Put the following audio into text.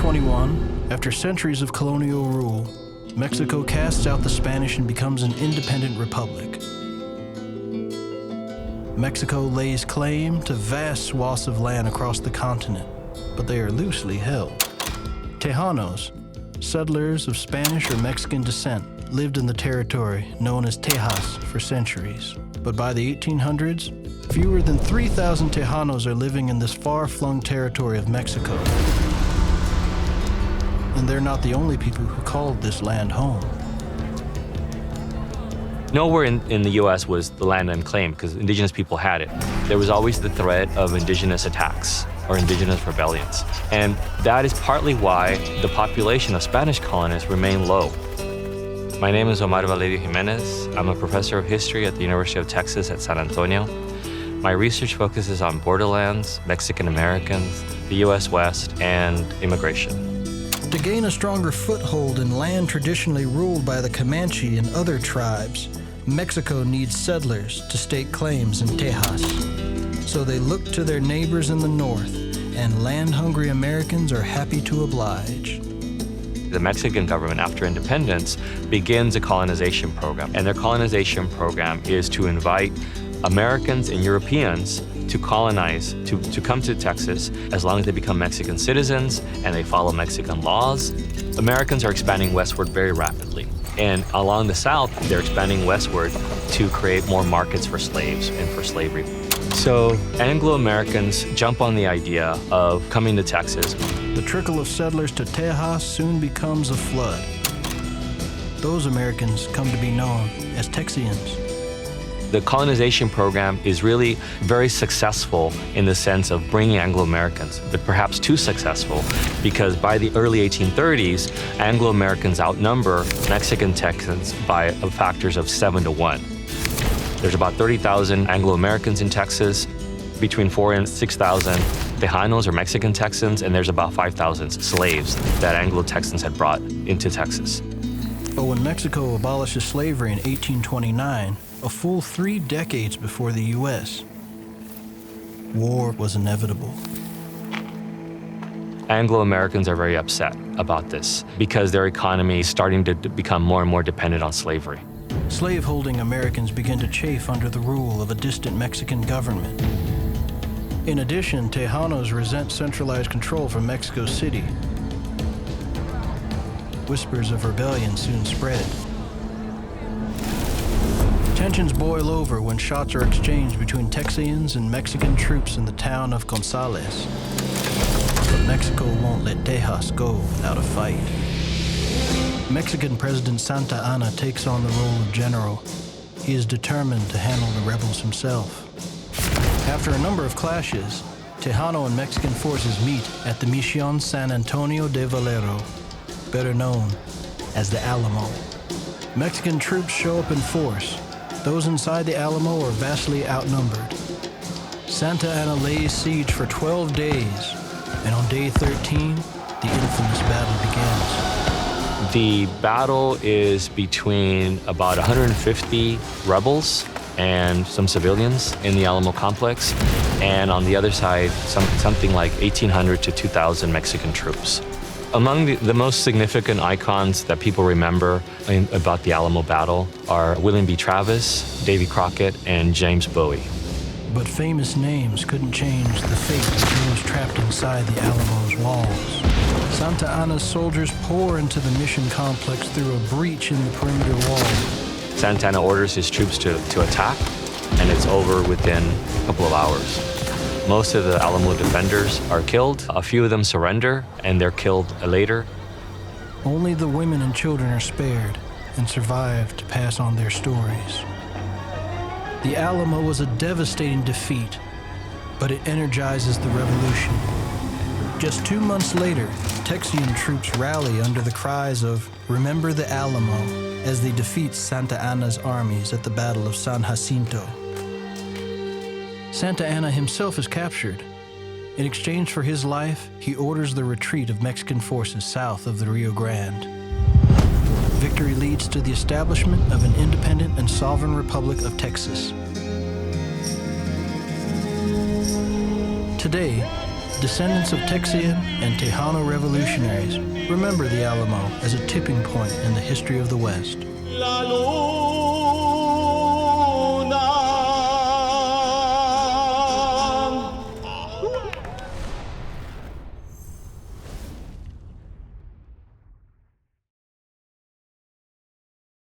1821, after centuries of colonial rule, Mexico casts out the Spanish and becomes an independent republic. Mexico lays claim to vast swaths of land across the continent, but they are loosely held. Tejanos, settlers of Spanish or Mexican descent, lived in the territory known as Tejas for centuries. But by the 1800s, fewer than 3,000 Tejanos are living in this far-flung territory of Mexico. And they're not the only people who called this land home. Nowhere in the U.S. was the land unclaimed because indigenous people had it. There was always the threat of indigenous attacks or indigenous rebellions. And that is partly why the population of Spanish colonists remained low. My name is Omar Valerio Jimenez. I'm a professor of history at the University of Texas at San Antonio. My research focuses on borderlands, Mexican Americans, the U.S. West, and immigration. To gain a stronger foothold in land traditionally ruled by the Comanche and other tribes, Mexico needs settlers to stake claims in Tejas. So they look to their neighbors in the north, and land-hungry Americans are happy to oblige. The Mexican government, after independence, begins a colonization program. And their colonization program is to invite Americans and Europeans to colonize, to come to Texas as long as they become Mexican citizens and they follow Mexican laws. Americans are expanding westward very rapidly. And along the south, they're expanding westward to create more markets for slaves and for slavery. So Anglo-Americans jump on the idea of coming to Texas. The trickle of settlers to Tejas soon becomes a flood. Those Americans come to be known as Texians. The colonization program is really very successful in the sense of bringing Anglo-Americans, but perhaps too successful because by the early 1830s, Anglo-Americans outnumber Mexican Texans by factors of 7 to 1. There's about 30,000 Anglo-Americans in Texas, between 4,000 and 6,000 Tejanos or Mexican Texans, and there's about 5,000 slaves that Anglo-Texans had brought into Texas. But when Mexico abolishes slavery in 1829, a full 3 decades before the U.S., war was inevitable. Anglo-Americans are very upset about this because their economy is starting to become more and more dependent on slavery. Slave-holding Americans begin to chafe under the rule of a distant Mexican government. In addition, Tejanos resent centralized control from Mexico City. Whispers of rebellion soon spread. Tensions boil over when shots are exchanged between Texians and Mexican troops in the town of Gonzales. But Mexico won't let Tejas go without a fight. Mexican President Santa Anna takes on the role of general. He is determined to handle the rebels himself. After a number of clashes, Tejano and Mexican forces meet at the Mission San Antonio de Valero, better known as the Alamo. Mexican troops show up in force. Those inside the Alamo are vastly outnumbered. Santa Anna lays siege for 12 days, and on day 13, the infamous battle begins. The battle is between about 150 rebels and some civilians in the Alamo complex, and on the other side, something like 1,800 to 2,000 Mexican troops. Among the most significant icons that people remember about the Alamo battle are William B. Travis, Davy Crockett, and James Bowie. But famous names couldn't change the fate of those trapped inside the Alamo's walls. Santa Anna's soldiers pour into the mission complex through a breach in the perimeter wall. Santa Anna orders his troops to attack, and it's over within a couple of hours. Most of the Alamo defenders are killed. A few of them surrender, and they're killed later. Only the women and children are spared and survive to pass on their stories. The Alamo was a devastating defeat, but it energizes the revolution. Just 2 months later, Texian troops rally under the cries of "Remember the Alamo" as they defeat Santa Anna's armies at the Battle of San Jacinto. Santa Anna himself is captured. In exchange for his life, he orders the retreat of Mexican forces south of the Rio Grande. Victory leads to the establishment of an independent and sovereign Republic of Texas. Today, Descendants of Texian and Tejano revolutionaries remember the Alamo as a tipping point in the history of the West.